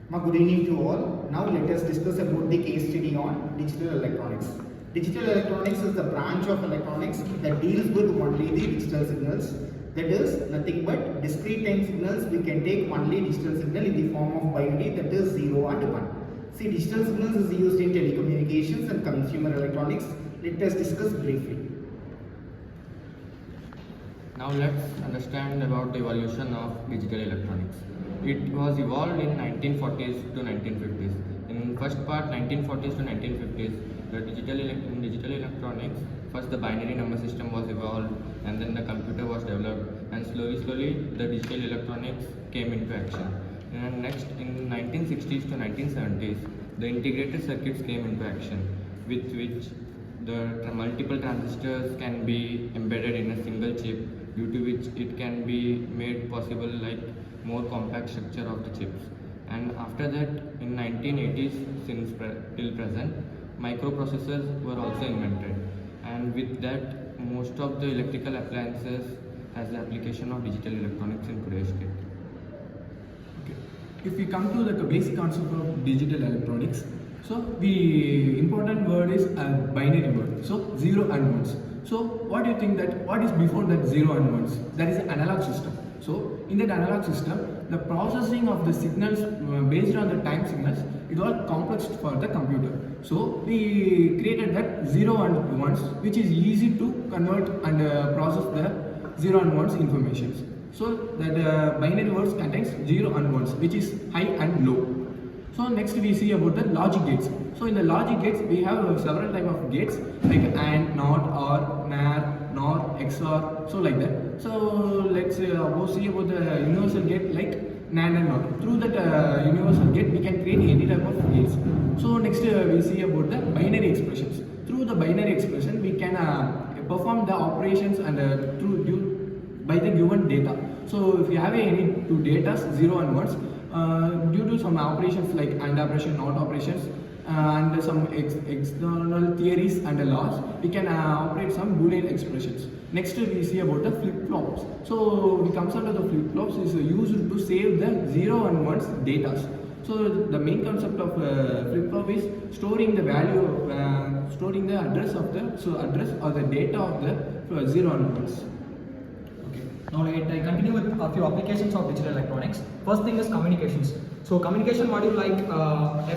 Good evening to all. Now let us discuss about the case study on digital electronics. Digital electronics is the branch of electronics that deals with only the digital signals. That is nothing but discrete time signals. We can take only digital signal in the form of binary, that is 0 and 1. See, digital signals is used in telecommunications and consumer electronics. Let us discuss briefly. Now let's understand about the evolution of digital electronics. It was evolved in 1940s to 1950s. In first part 1940s to 1950s, in digital electronics, first the binary number system was evolved, and then the computer was developed, and slowly the digital electronics came into action. And next in 1960s to 1970s, the integrated circuits came into action, with which the multiple transistors can be embedded in a single chip, due to which it can be made possible like more compact structure of the chips. And after that, in 1980s till present, microprocessors were also invented, and with that most of the electrical appliances has the application of digital electronics in today's date. Okay. If we come to like a basic concept of digital electronics, so the important word is a binary word, so 0 and 1s. So what do you think that what is before that 0 and 1s? That is an analog system. So in that analog system, the processing of the signals based on the time signals, it was complex for the computer. So we created that 0 and 1s, which is easy to convert and process the 0 and 1s informations. So that binary words contains 0 and 1s, which is high and low. So next we see about the logic gates. So in the logic gates we have several type of gates like AND, NOT, OR, NAR, NOR, XOR, so like that. So let's see about the universal gate like NAND and NOT. Through that universal gate we can create any type of gates. So next we see about the binary expressions. Through the binary expression we can perform the operations and by the given data. So if you have any two data 0 and 1s, due to some operations like AND operation, NOT operations, and some external theories and laws, we can operate some Boolean expressions. Next we see about the flip-flops. So we comes under the flip-flops is used to save the 0 and 1s data. So the main concept of flip-flop is storing the value of, storing the address of the, address or the data of the 0 and 1s. Now I continue with a few applications of digital electronics. First thing is communications. So communication module like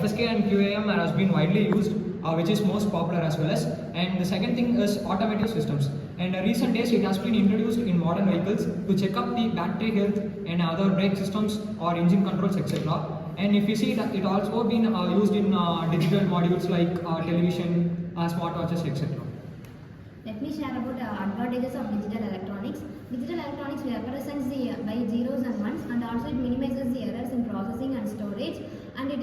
FSK and QAM has been widely used, which is most popular as well as. And the second thing is automotive systems. And in recent days it has been introduced in modern vehicles to check up the battery health and other brake systems or engine controls, etc. And if you see that it also been used in digital modules like television, smartwatches, etc. Let me share about the advantages of digital electronics. Digital electronics represents the by zeros and ones, and also it minimizes the errors in processing and storage, and it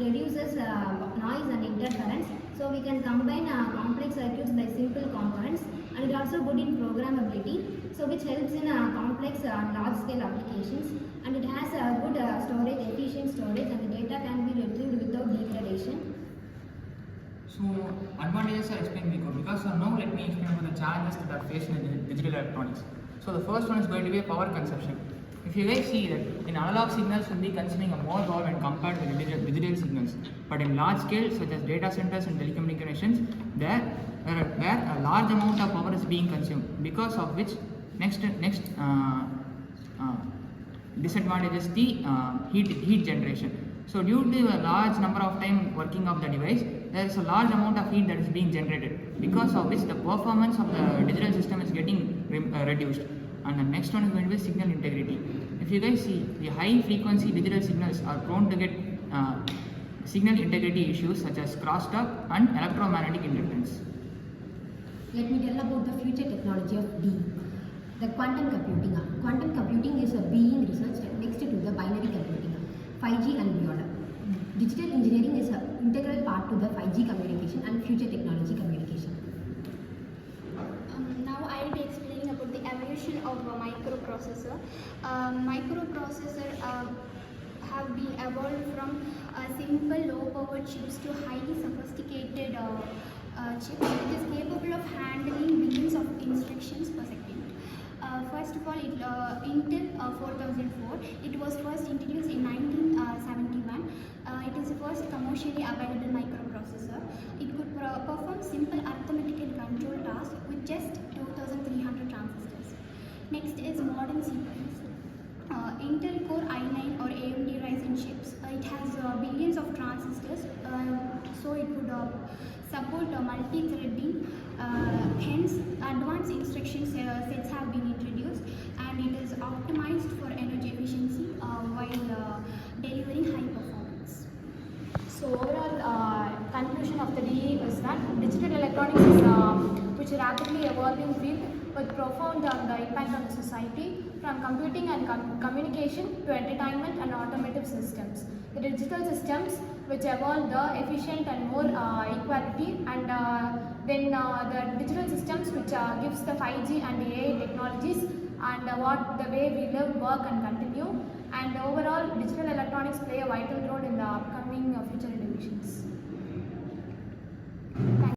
reduces noise and interference. So we can combine complex circuits by simple components, and it also good in programmability. So which helps in complex large scale applications, and it has good storage, efficient storage, and the data can be retrieved without degradation. So advantages are explained because now let me explain about the challenges that are faced in digital electronics. So the first one is going to be a power consumption. If you guys see that in analog signals will be consuming a more power when compared to digital signals, but in large scale such as data centers and telecommunications, where a large amount of power is being consumed, because of which next disadvantage is the heat generation. So due to a large number of time working of the device, there is a large amount of heat that is being generated, because of which the performance of the digital system is getting reduced. And the next one is going to be signal integrity. If you guys see, the high frequency digital signals are prone to get signal integrity issues such as crosstalk and electromagnetic interference. Let me tell about the future technology of D. The quantum computing. Quantum computing is being researched next to the binary computing, 5G and beyond. Digital engineering is an integral part to the 5G communication and future technology communication. Now I will be explaining about the evolution of a microprocessor. Microprocessor have been evolved from simple low-power chips to highly sophisticated chips. It is capable of handling millions of instructions per second. First of all, Intel 4004. It was first introduced in 1971. It is the first commercially available microprocessor. It could perform simple arithmetic and control tasks with just 2,300 transistors. Next is modern CPUs. Intel Core i9 or AMD Ryzen chips. It has billions of transistors, so it would support multi-threading. Hence, advanced instruction sets have been introduced, and it is optimized for energy efficiency while delivering high performance. So overall conclusion of the DE is that digital electronics is which is rapidly evolving field with profound impact on the society, from computing and communication to entertainment and automotive systems. The digital systems which evolve the efficient and more equality, and then the digital systems which gives the 5G and the AI technologies, and what the way we live, work and continue, and overall digital electronics play a vital role in the upcoming future innovations.